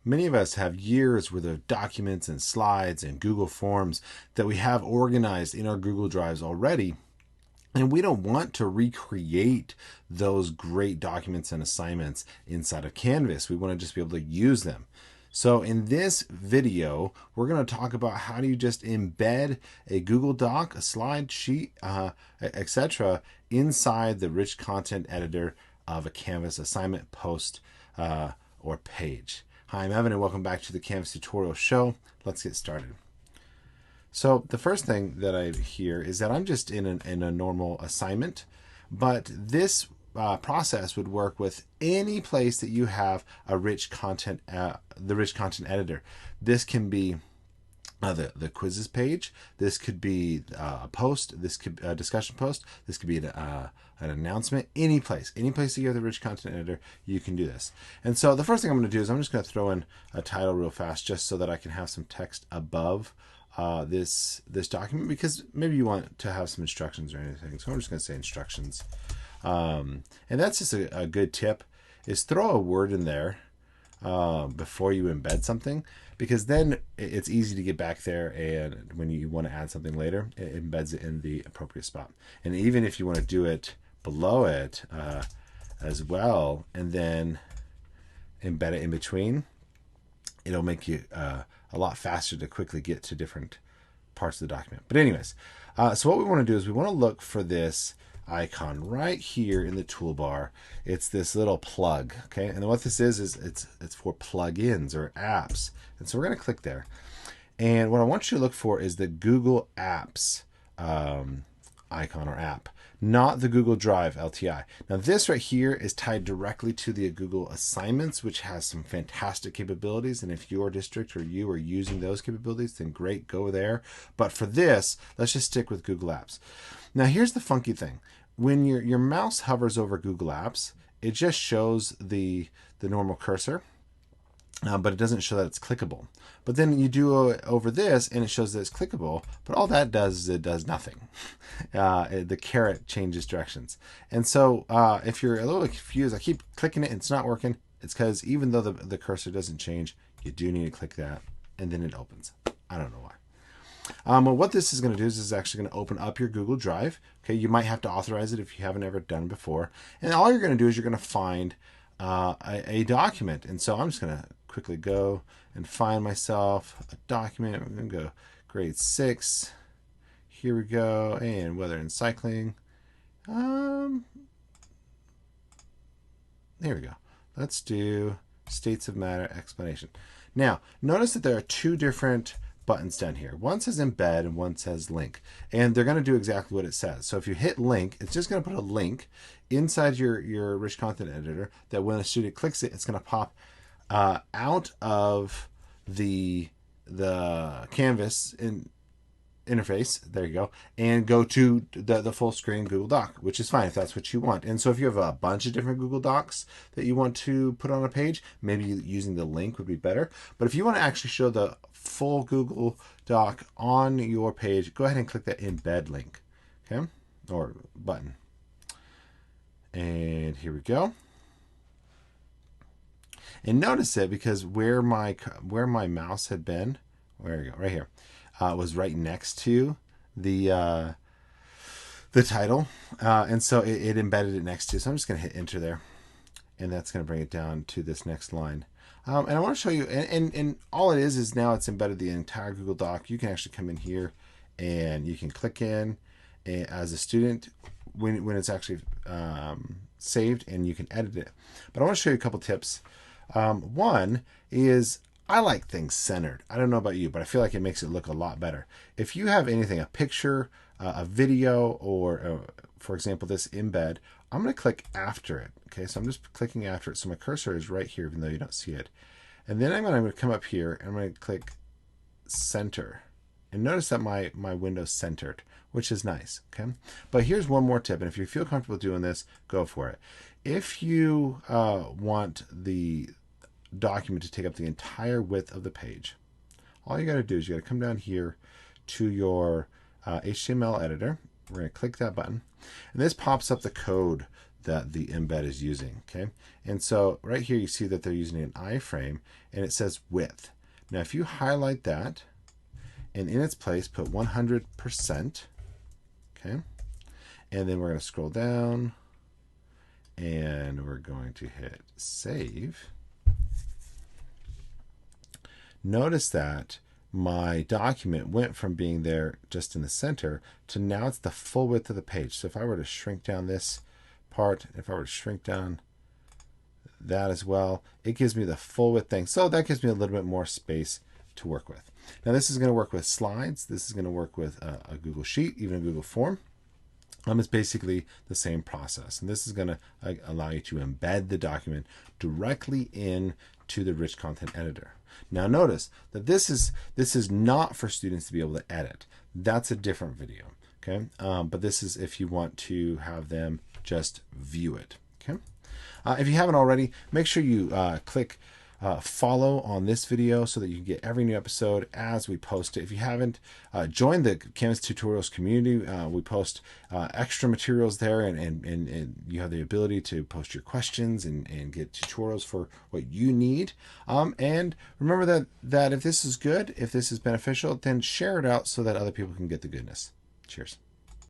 Many of us have years worth of documents and slides and Google Forms that we have organized in our Google Drives already. And we don't want to recreate those great documents and assignments inside of Canvas. We want to just be able to use them. So in this video, we're going to talk about how do you just embed a Google Doc, a slide sheet, etc. inside the rich content editor of a Canvas assignment, post, or page. Hi, I'm Evan, and welcome back to the Canvas Tutorial Show. Let's get started. So the first thing that I hear is that I'm just in a normal assignment, but this process would work with any place that you have a rich content, the rich content editor. This can be the quizzes page. This could be a post. This could a discussion post. This could be an announcement. Any place that you have the rich content editor, you can do this. And so the first thing I'm going to do is I'm just going to throw in a title real fast, just so that I can have some text above this document, because maybe you want to have some instructions or anything. So I'm just going to say instructions, and that's just a good tip, is throw a word in there before you embed something, because then it's easy to get back there, and when you want to add something later, it embeds it in the appropriate spot. And even if you want to do it below it as well, and then embed it in between, it'll make you a lot faster to quickly get to different parts of the document. But anyways, so what we want to do is we want to look for this icon right here in the toolbar. It's this little plug, okay? And what this is it's for plugins or apps. And so we're going to click there. And what I want you to look for is the Google Apps icon or app, not the Google Drive LTI. Now this right here is tied directly to the Google Assignments, which has some fantastic capabilities. And if your district or you are using those capabilities, then great, go there. But for this, let's just stick with Google Apps. Now here's the funky thing. When your mouse hovers over Google Apps, it just shows the normal cursor, but it doesn't show that it's clickable. But then you do over this, and it shows that it's clickable, but all that does is it does nothing. The caret changes directions. And so if you're a little confused, I keep clicking it and it's not working, it's because even though the cursor doesn't change, you do need to click that, and then it opens. I don't know why. Well, what this is going to do is it's actually going to open up your Google Drive. Okay, you might have to authorize it if you haven't ever done it before. And all you're going to do is you're going to find a document. And so I'm just going to quickly go and find myself a document. I'm going to go grade 6. Here we go. And weather and cycling. There we go. Let's do states of matter explanation. Now, notice that there are two different buttons down here. One says embed and one says link, and they're going to do exactly what it says. So if you hit link, it's just going to put a link inside your rich content editor that when a student clicks it, it's going to pop out of the Canvas interface, there you go, and go to the full screen Google Doc, which is fine if that's what you want. And so if you have a bunch of different Google Docs that you want to put on a page, maybe using the link would be better. But if you want to actually show the full Google Doc on your page, go ahead and click that embed link, okay, or button. And here we go. And notice it, because where my mouse had been, where we go, right here, was right next to the title, and so it embedded it next to. So I'm just going to hit enter there, and that's going to bring it down to this next line. And I want to show you, and all it is now it's embedded the entire Google Doc. You can actually come in here and you can click in as a student when it's actually saved, and you can edit it. But I want to show you a couple tips. One is, I like things centered. I don't know about you, but I feel like it makes it look a lot better. If you have anything, a picture, a video, or for example, this embed, I'm going to click after it. Okay, so I'm just clicking after it. So my cursor is right here, even though you don't see it. And then I'm going to come up here and I'm going to click center. And notice that my window's centered, which is nice. Okay, but here's one more tip. And if you feel comfortable doing this, go for it. If you want the document to take up the entire width of the page, all you got to do is you got to come down here to your HTML editor. We're going to click that button, and this pops up the code that the embed is using. Okay, and so right here you see that they're using an iframe, and it says width. Now if you highlight that and in its place put 100%, okay, and then we're going to scroll down and we're going to hit save. Notice that my document went from being there just in the center to now it's the full width of the page. So if I were to shrink down this part, if I were to shrink down that as well, it gives me the full width thing. So that gives me a little bit more space to work with. Now this is going to work with slides. This is going to work with a Google Sheet, even a Google Form. It's basically the same process. And this is going to allow you to embed the document directly into the rich content editor. Now notice that this is not for students to be able to edit. That's a different video. Okay, but this is if you want to have them just view it. Okay, if you haven't already, make sure you click follow on this video so that you get every new episode as we post it. If you haven't, join the Canvas Tutorials community. We post extra materials there, and you have the ability to post your questions and get tutorials for what you need. And remember that if this is good, if this is beneficial, then share it out so that other people can get the goodness. Cheers.